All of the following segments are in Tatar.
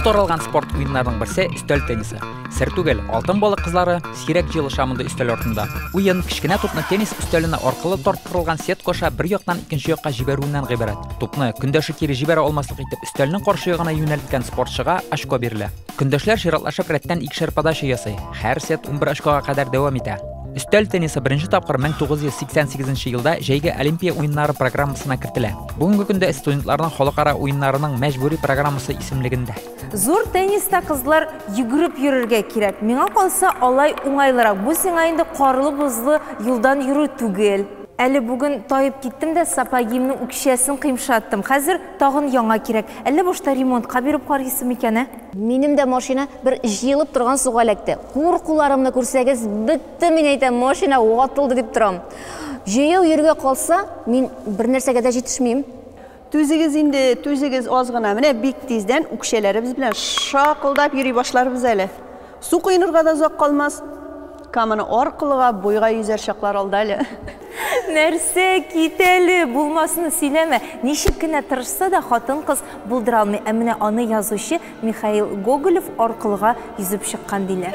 таралган спорт уеннарының берсе өстәл теннисы. Сер түгел, алтын балык кызлары сирәк җыелу шамында өстәл артында. Уен кечкенә тупны теннис өстәленә аркылы тарттырылган сет коша бер яктан икенче якка җибәрүеннән гыйбарәт. Тупны көндәше кире җибәрә алмаслык итеп өстәлнең каршы ягына юнәлткән спортчыга очко бирелә. Көндәшләр чиратлашып рәттән икешәр подача ясый. Һәр сет 11 очкога кадәр дәвам итә. Өстәл теннисы беренче тапкыр 1988 елда Җәйге Олимпия уеннары программасына кертелә. Бүгенге көндә студентларның халыкара уеннарының мәҗбүри программасы исемлегендә. Зур тенниста кызлар йөгереп йөрергә кирәк. Миңа калса алай уңайлырак. Бу сиңа инде карлы-бузлы юлдан йөрү түгел. Әле бүген таеп киттем дә сапагимның үкчәсен кыймшаттым. Хәзер тагын яңа кирәк. Әллә башта ремонтка биреп карыйсым икән? Минем дә машина бер җыелып торган суга эләкте. Куркуларымны күрсәгез, битте, мин әйтәм, машина ватылды дип торам. Җыяу йөргә калса, мин бер нәрсәгә дә җитешмим. Түзегез инде, түзегез аз гына. Менә бик тиздән үкчәләребез белән шакылдап йөри башларбыз әле. Су куенырга да озак калмас. Каманы аркылыга буйга йөзәр чаклар алда әле. Нәрсә китәле, булмасын сөйләмә. Ничек кенә тырышса да хатын-кыз булдыра алмый. Ә менә аны язучы Михаил Гоголев аркылыга йөзеп чыккан диләр.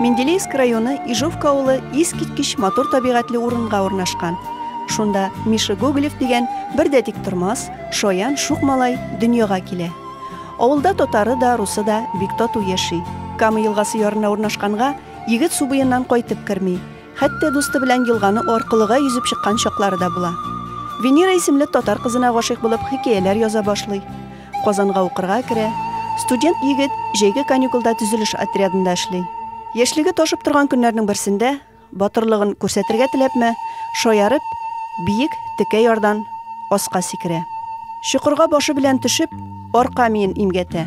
Менделеевск районы Ижовка авылы искиткеч матур табигатьле урынга урнашкан. Шунда Миша Гоголев дигән бер дә тик тормас, шаян шук малай дөньяга килә. Авылда татары да, русы да бик тату яши. Кама елгасы ярына урнашканга егет су буеннан кайтып керми. Хәтта дусты белән елганы аркылыга йөзеп чыккан чаклары да була. Венера исемле татар кызына гашыйк булып хикәяләр яза башлый. Казанга укырга керә. Студент егет җәйге каникулда төзелеш отрядында эшли. Яшьлеге ташып торган көннәрнең берсендә батырлыгын күрсәтергә теләпме, шаярып, биек текә ярдан аска сикерә. Чукырга башы белән төшеп, арка миен имгәтә.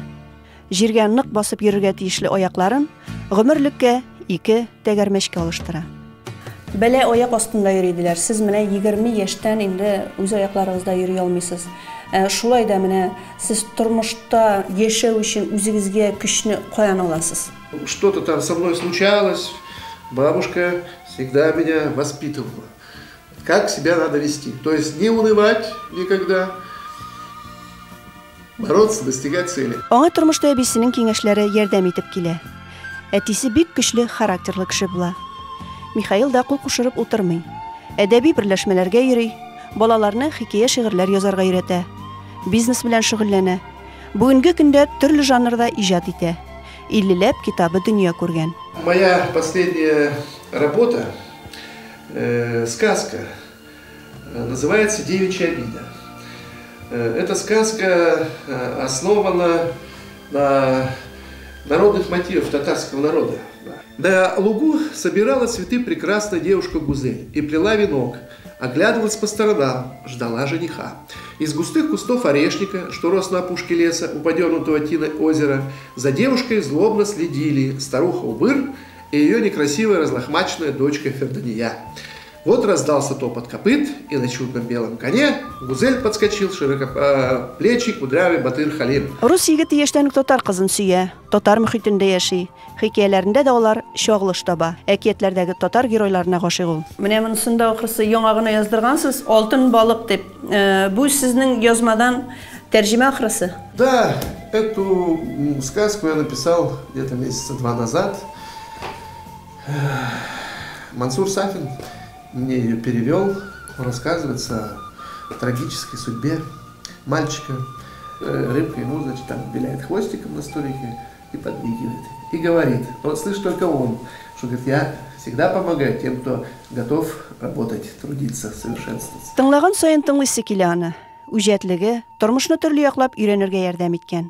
Җиргә нык басып йөрергә тиешле аякларын гомерлеккә 2 тәгәрмәчкә алыштыра. Бәлә аяк астында йөридиләр. Сез менә 20 яшьтән инде үз аякларыгызда йөри алмыйсыз. Шулай да менә сез тормышта яшәү өчен үзегезгә көчне каян аласыз? Что-то там со мной случалось, бабушка всегда меня воспитывала. Как себя надо вести. То есть не унывать никогда, бороться, достигать цели. Аңа тормышта әбисенең киңәшләре ярдәм итеп килә. Әтисе бик көчле характерлы кеше була. Михаил да кул кушырып утырмый. Әдәби берләшмәләргә йөри, балаларны хикәя шигырьләр язарга өйрәтә. Бизнес белән шөгыльләнә. Бүгенге көндә төрле жанрда иҗат итә. 50ләп китабы дөнья күргән. Моя последняя работа, сказка, называется «Девичья обида». Эта сказка основана на народных мотивах татарского народа. На лугу собирала цветы прекрасная девушка Гузель и плела венок, оглядывалась по сторонам, ждала жениха. Из густых кустов орешника, что рос на опушке леса у подернутого тиной озера, за девушкой злобно следили старуха Убыр и ее некрасивая разлохмаченная дочка Фердания. Вот раздался топот копыт, и на чудном белом коне Гузель подскочил широкоплечий кудрявый Батыр Халим. Рус егете яшьтән татар кызын сөя, татар мөхитендә яши. Хикәяләрендә дә алар чагылыш таба. Әкиятләрдәге татар геройларына гашыйк ул. Менә монысында ахрысы яңа гына яздыргансыз, алтын балык дип. Бу сезнең язмадан тәрҗемә ахрысы? Да, эту сказку я написал где-то месяца 2 назад. Мансур Сафин мне ее перевел. Он рассказывается о трагической судьбе мальчика. Рыбка ему, значит, там виляет хвостиком на столике и подмигивает. И говорит, вот слышит только он, что говорит, я всегда помогаю тем, кто готов работать, трудиться, совершенствоваться. Тыңлаган сайын тыңлыйсы килә аны. Үҗәтлеге, тормышны төрле яклап өйрәнергә ярдәм иткән.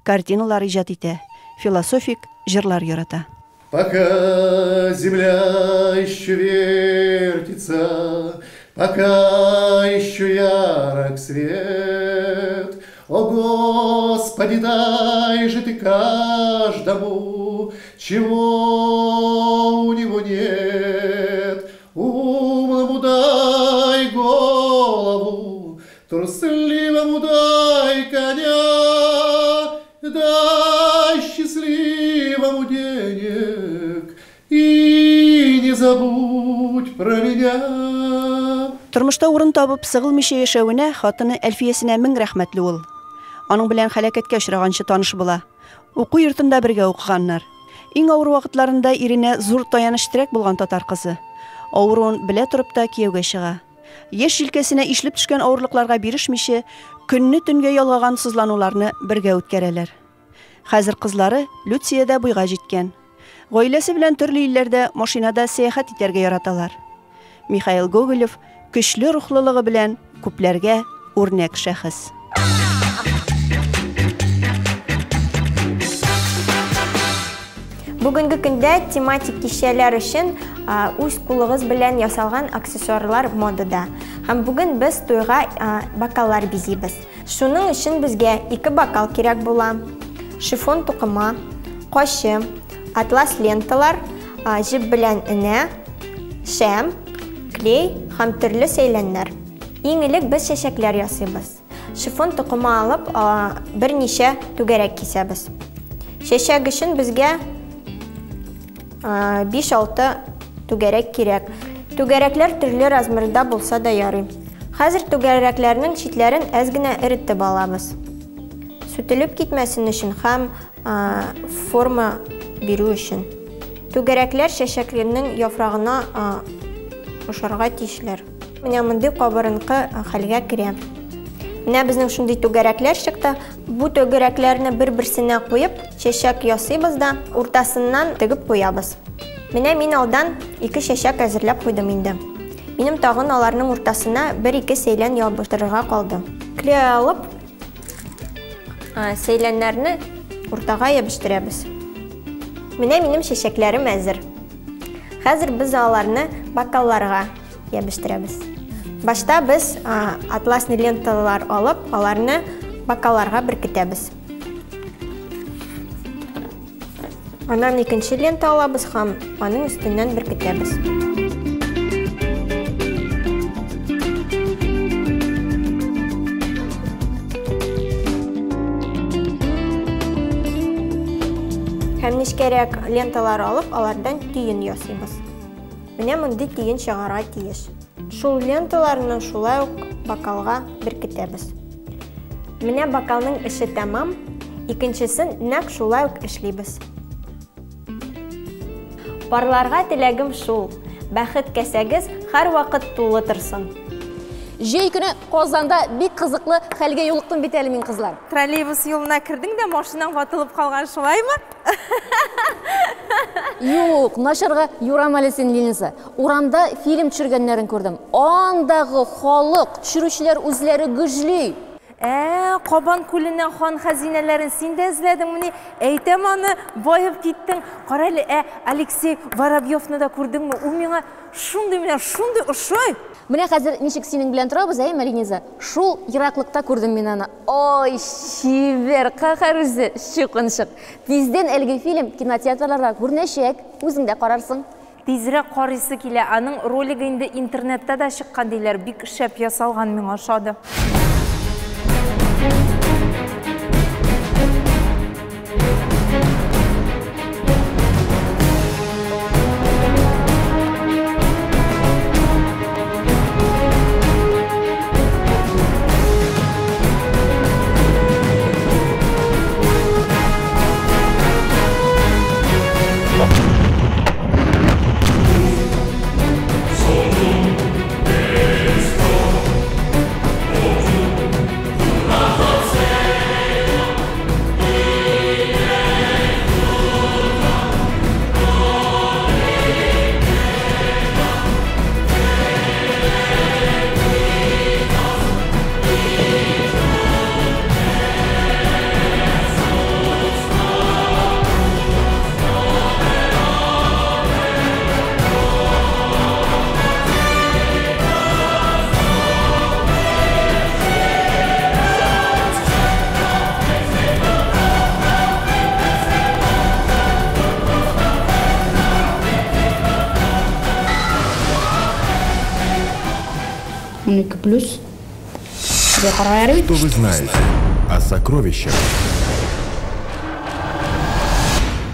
Картиналар иҗат итә, философик җырлар ярата. Пока земля еще вертится, пока еще ярок свет, о Господи, дай же ты каждому чего у него нет. Умному дай голову, трусливому дай коня, дай счастливому денег и не забудь про меня. Тормышта урын табып сыгылмыйча яшәвенә хатыны Әлфиясенә мең рәхмәтле ул. Аның белән һәлакәткә очраганчы таныш була. Уку йортында бергә укыганнар. Иң авыр вакытларында иренә зур таяныч терәк булган татар кызы. Авыруын белә торып та кияүгә чыга. Яшь җилкәсенә ишлеп төшкән авырлыкларга бирешмичә, көнне төнгә ялгаган сызлануларны бергә үткәрәләр. Хәзер кызлары Люциядә буйга җиткән. Гаиләсе белән төрле илләрдә машинада сәяхәт итәргә яраталар. Михаил Гоголев көчле рухлылыгы белән күпләргә үрнәк шәхес. Бүгенге көндә тематик кичәләр өчен үз кулыгыз белән ясалган аксессуарлар модада. Һәм бүген без туйга бокаллар бизибез. Шуның өчен безгә 2 бокал кирәк була. Шифон тукыма, кашы, атлас ленталар, җеп белән энә, шәм, клей һәм төрле сәйләннәр. Иң элек без чәчәкләр ясыйбыз. Шифон тукыма алып, берничә түгәрәк кисәбез. Чәчәк өчен безгә 5-6 түгәрәк кирәк. Түгәрәкләр төрле размерда булса да ярый. Хәзер түгәрәкләрнең читләрен әз генә эретеп алабыз. Сүтелеп китмәсен өчен һәм форма бирү өчен. Түгәрәкләр чәчәкләрнең яфрагына ошарга тиешләр. Менә мондый кабырынкы хәлгә керә. Менә безнең шундый түгәрәкләр чыкты. Бу түгәрәкләрне бер-берсенә куеп, чәчәк ясыйбыз да, уртасыннан тегеп куябыз. Менә мин алдан 2 чәчәк әзерләп куйдым инде. Минем тагын аларның уртасына 1-2 сәйлән ябыштырырга калды. Клей алып, сәйләннәрне уртага ябыштырабыз. Менә минем чәчәкләрем әзер. Хәзер без аларны бокалларга ябыштырабыз. Башта без атласны ленталар алып, аларны бокалларга беркетәбез. Аннан икенче лента алабыз һәм аның өстеннән беркетәбез. Һәм нечкәрәк ленталар алып, алардан түйен ясыйбыз. Менә мондый түйен чыгарга тиеш. Шул ленталарны шулай ук бокалга беркетәбез. Менә бокалның эше тәмам, икенчесен нәкъ шулай ук эшлибез. Парларга теләгем шул. Бәхет кәсәгез һәр вакыт тулы торсын. Җәй көне Казанда бик кызыклы хәлгә юлыктым бит әле мин кызлар. Троллейбус юлына кирдең дә машинаң ватылып калган шулаймы? Юк, начарга юрамалы син Линиза. Урамда фильм төшергәннәрен күрдем. Андагы халык, төшерүчеләр үзләре гөжли. Кабан күленнән хан хәзинәләрен син дә эзләдең менә. Әйтәм аны, байып киттең. Кара әле, Алексей Воробьевны да күрдеңме? Ул миңа шундый ошой. Менә хәзер ничек синең белән торабыз, Линиза? Шул ераклыкта күрдем мин аны. Ой, шивер, кахар үзе, чукынчык. Тиздән әлеге фильм кинотеатрларда күренәчәк. Үзең дә карарсың. Тизрәк карыйсы килә. Аның ролиги инде интернетта да чыккан диләр. Бик шәп ясалган, миңа ошады. 12+. Что вы знаете о сокровищах,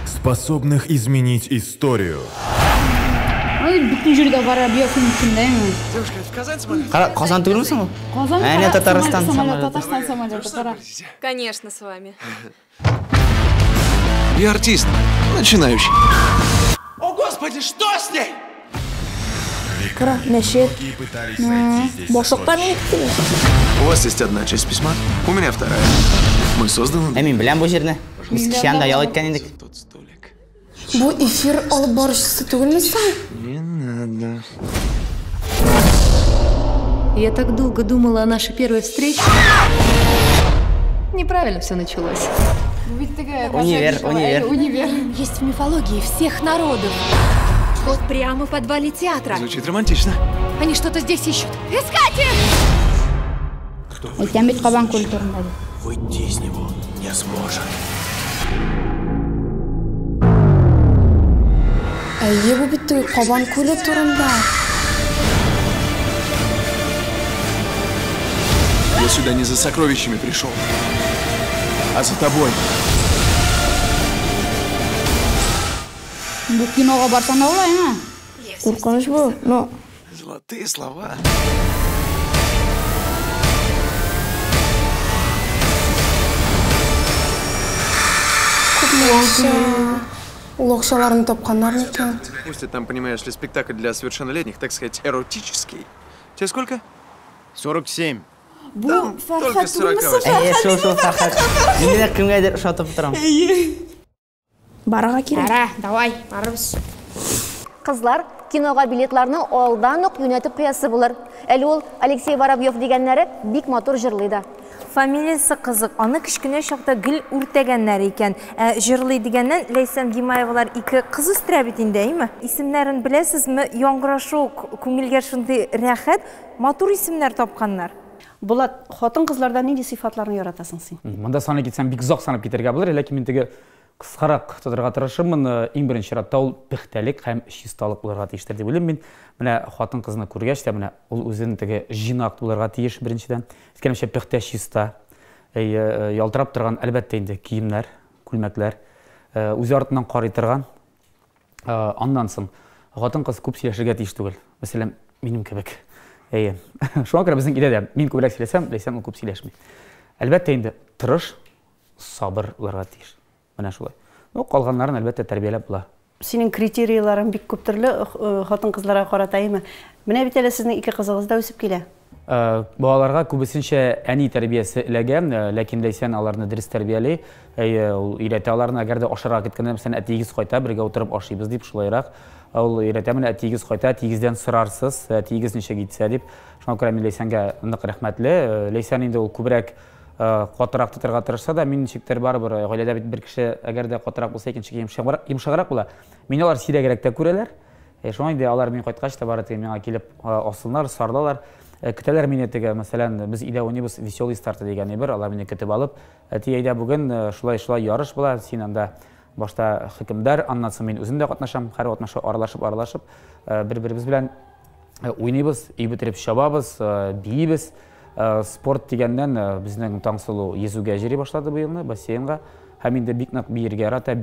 способных изменить историю? Bütün жерде бара биофильм түсіндеймін. Девушка, в Казань смотришь? Қазан түгілмісің ғой? Қазан Татарстан самолеты. Конечно, с вами. Я артист, начинающий. О, Господи, что с ней? Кара, мәшет. Башықтар не күтілі? У вас есть одна часть письма, у меня вторая. Мы созданы... Мен білем бұл жерді. Біз кішкенді аял еткен едік. Тот столик. Бұл эфир алып барышысы түгілмесің? Не надо. Я так долго думала о нашей первой встрече. Неправильно все началось. Универ. Есть в мифологии всех народов. Вот прямо в подвале театра. Звучит романтично. Они что-то здесь ищут. Искать их! Өйтен бет қабан көлі тұрындады. Выйти из него не сможет. Әйе, бұл бітті қабан көлі тұрында. Я сюда не за сокровищами пришел, а за тобой. Бұл киноға барсан да олай, ма? Қорқыныш бұл, но... Золотые слова. Лоқшаларын тапқандар екен. Пусть ты там, понимаешь ли, спектакль для совершеннолетних, так сказать, эротический. Тебе сколько? 47. Там только 48. Шо, Фархат. Мен кімге шатып тұрам. Бараға керек. Бара, давай, барыбыз. Қызлар киноға билетларны алдан ук юнәтеп куясы булыр. Әле ул Алексей Воробьев дигәннәре бик матур җырлый да. Фамилиясы кызык, аны кичкенә чакта гел үртәгәннәр икән. Җырлый дигәннән Ләйсән Гимаевалар ике кыз үстерә бит инде, әйме? Исемнәрен беләсезме? Яңгырашу, күңелгә шундый рәхәт, матур исемнәр тапканнар. Булат, хатын кызларда нинди сыйфатларны яратасың син? Монда санап китсәм бик озак санап китәргә булыр, ләкин мин теге кыскарак тотырга тырышымын. Иң беренче чиратта ул пөхтәлек һәм чисталык булырга тиештер дип уйлыйм мин. Менә хатын кызны күргәч тә менә ул үзенең теге җинак булырга тиеш беренчедән. Икенче пөхтә чиста. Ялтырап торган әлбәттә инде киемнәр, күлмәкләр, үзе артыннан карый торган. Аннан соң хатын кыз күп сөйләшергә тиеш түгел. Мәсәлән, минем кебек. Шуңа күрә безнең идәдә мин күбрәк сөйләсәм, Ләйсән ул күп сөйләшми. Әлбәттә инде тырыш, сабыр булырга тиеш. Менә шулай. Калганнарын әлбәттә тәрбияләп була. Синең критерийларың бик күп төрле хатын кызларга каратаймы? Менә бит әле сезнең ике кызыгыз да үсеп килә. Балаларга күбесенчә әни тәрбиясе эләгән, ләкин Ләйсән аларны дөрес тәрбияли. Ул өйрәтә аларны, әгәр дә ашарга киткәндә, мәсәлән, әтигез кайта, бергә утырып ашыйбыз дип шулайрак. Ул өйрәтә менә әтигез кайта, әтигездән сорарсыз, әтигез ничә китсә дип. Шуңа күрә мин Ләйсәнгә нык рәхмәтле. Ләйсән инде ул күбрәк катырак тотырга тырышса да, мин ничектер барыбер гаиләдә бит бер кеше әгәр дә катырак булса, икенче йомшаграк була. Мине алар сирәгрәк тә күрәләр. Шуңа инде алар мин кайткач та бары миңа килеп асылнар, сарлалар. Көтәләр мине теге, мәсәлән, без идә уйныйбыз веселый старт дигән бер, алар мине көтеп алып, әти әйдә бүген шулай ярыш була, син анда башта хөкемдар, аннан соң мин үзем дә катнашам, һәр катнашу аралашып, бер-беребез белән уйныйбыз, үй бетереп чабабыз, биебез. Спорт дигәннән безнең Таңсылу йөзүгә җыри башлады бу елны бассейнга. Һәм инде бик нык биергә ярата,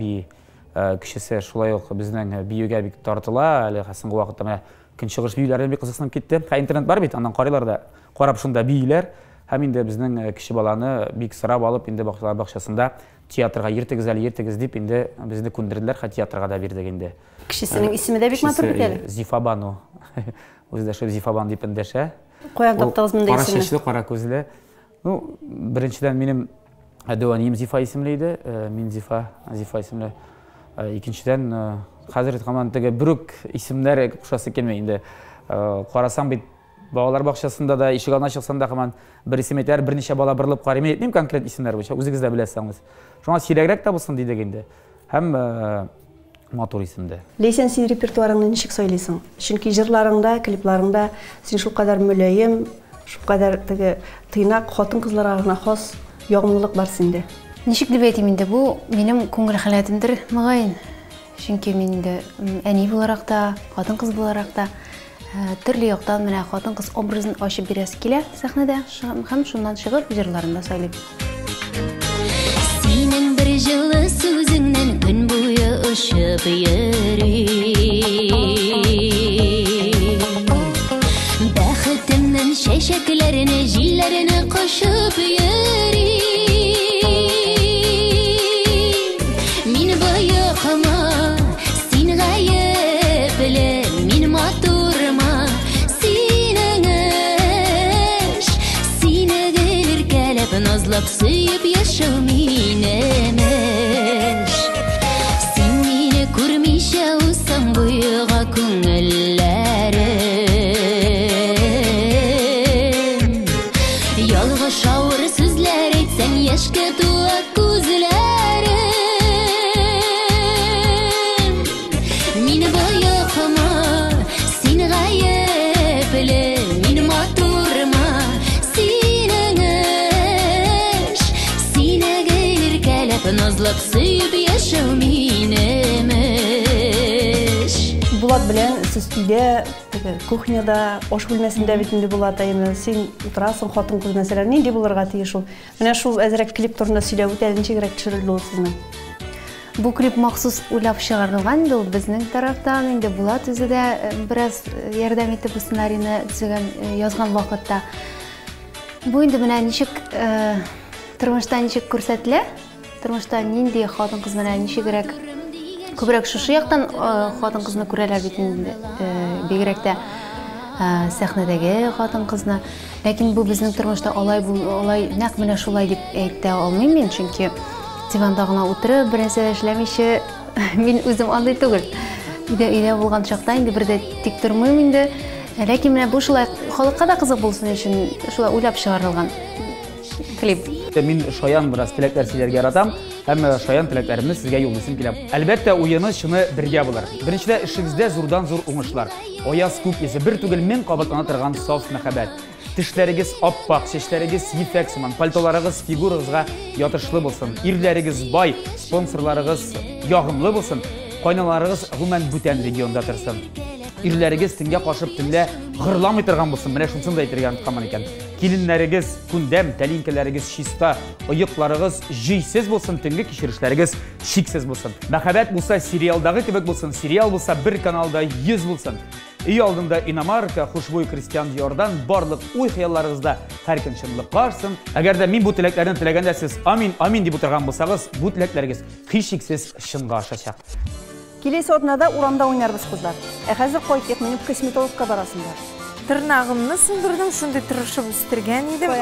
кешесе шулай ук безнең биюгә бик тартыла. Әле соңгы вакытта менә көнчыгыш биюләре бик кызыксынып китте. Интернет бар бит, аннан карыйлар да, карап шунда биюләр. Һәм инде безнең кеше баланы бик сорап алып, инде балалар бакчасында театрга ертегез дип инде безне күндерделәр, һәм театрга да бирдек инде. Кешесенең исеме дә бик матур бит әле. Зифабану. Үзе дә шул Зифабан дип эндәшә. Каян таптыгыз монда исемне? Кара чәчле, кара күзле. Ну, беренчедән минем Дәванием Зифа исемле иде. Мин Зифа исемле. Икенчедән хәзер һаман теге бүрек исемнәр кушасы килмәй инде. Карасаң бит балалар бакчасында да ишек алдына чыксаң да һаман бер исем әйтәр, берничә бала борылып карый. Мин әйтмим конкрет исемнәр буенча, үзегез дә беләсезсез. Шуңа сирәгрәк тә булсын дидек инде. Һәм матур исемдә. Ләйсән, син репертуарыңны ничек сөйлисең? Чөнки җырларыңда, клипларыңда син шул кадәр мөлаем, шул кадәр теге тыйнак хатын кызларга гына хас ягымлылык бар синдә. Ничек дип әйтим инде, бу минем күңел хәләтемдер, мөгаен. Чөнки мин инде әни буларак та, хатын кыз буларак та Төрле яктан менә хатын-кыз образын ачып бирәсе килә сәхнәдә һәм шуннан чыгып җырларында сөйләп. Синең бер җылы сүзеңнән көн буе ошып йөри. Бәхетемнең чәчәкләренә җилләренә кошып йөри. Мин боекма, син гаепле, мин матурма, синең эш, сине гел иркәләп, назлап сөеп яшәү минемеш. Син мине күрмичә усаң буйга күңелләрем. Ялгыш авыр сүзләр әйтсәң яшькә туа күзләрем. Мин боекма, син гаепле, мин матурма, синең эш, сине гел иркәләп, назлап сөеп яшәү минемеш. Булат белән сез өйдә, кухняда, аш бүлмәсендә бит инде Булат әйме, син утырасың, хатын-кыз мәсәләр нинди булырга тиеш ул? Менә шул әзрәк клип турында сөйләп үтә, ничегрәк төшерелде ул сезнең? Бу клип махсус уйлап чыгарылган инде ул безнең тарафтан, инде Булат үзе дә бераз ярдәм итеп бу сценарийны төзегән, язган вакытта. Бу инде менә ничек тормышта ничек күрсәтелә? Тормышта нинди хатын-кыз менә ничегрәк күбрәк шушы яктан хатын-кызны күрәләр бит инде, бигрәк тә сәхнәдәге хатын-кызны. Ләкин бу безнең тормышта алай нәкъ менә шулай дип әйтә алмыйм мин, чөнки диванда гына утырып, бернәрсә эшләмичә, мин үзем андый түгел. Өйдә булган чакта инде бер дә тик тормыйм инде. Ләкин менә бу шулай халыкка да кызык булсын өчен шулай уйлап чыгарылган клип. Мин шаян бераз теләкләр сөйләргә яратам, һәм шаян теләкләремне сезгә юллыйсым килә. Әлбәттә, уены шуны бергә булыр. Беренчедә эшегездә зурдан-зур уңышлар. Аяз күк йөзе бер түгел мең кабатлана торган саф мәхәббәт. Тешләрегез аппак, чәчләрегез ефәк сыман, пальтоларыгыз фигурагызга ятышлы булсын. Ирләрегез бай, спонсорларыгыз ягымлы булсын. Кайналарыгыз гомумән бүтән регионда торсын. Ирләрегез төнгә кашып төнлә гырламый торган булсын. Менә шунысын да әйтергә омытканмын икән. Киленнәрегез күндәм, тәлинкәләрегез чиста, оекларыгыз җыйсыз булсын, төнге кичерешләрегез шиксез булсын. Мәхәббәт булса сериалдагы кебек булсын, сериал булса бер каналда 100 булсын. Өй алдында иномарка, хушбуй Кристиан Диордан барлык уй-хыялларыгызда һәр көн чынлыкка ашсын. Әгәр дә мин бу теләкләрне теләгәндә сез амин, амин дип утырган булсагыз, бу теләкләрегез һичшиксез чынга ашачак. Киләсе атнада урамда уйнарбыз кызлар. Хәзер кайтыйк, минем косметологка барасыңдар. Тырнагымны сындырдың, шундый тырышып үстергән идем.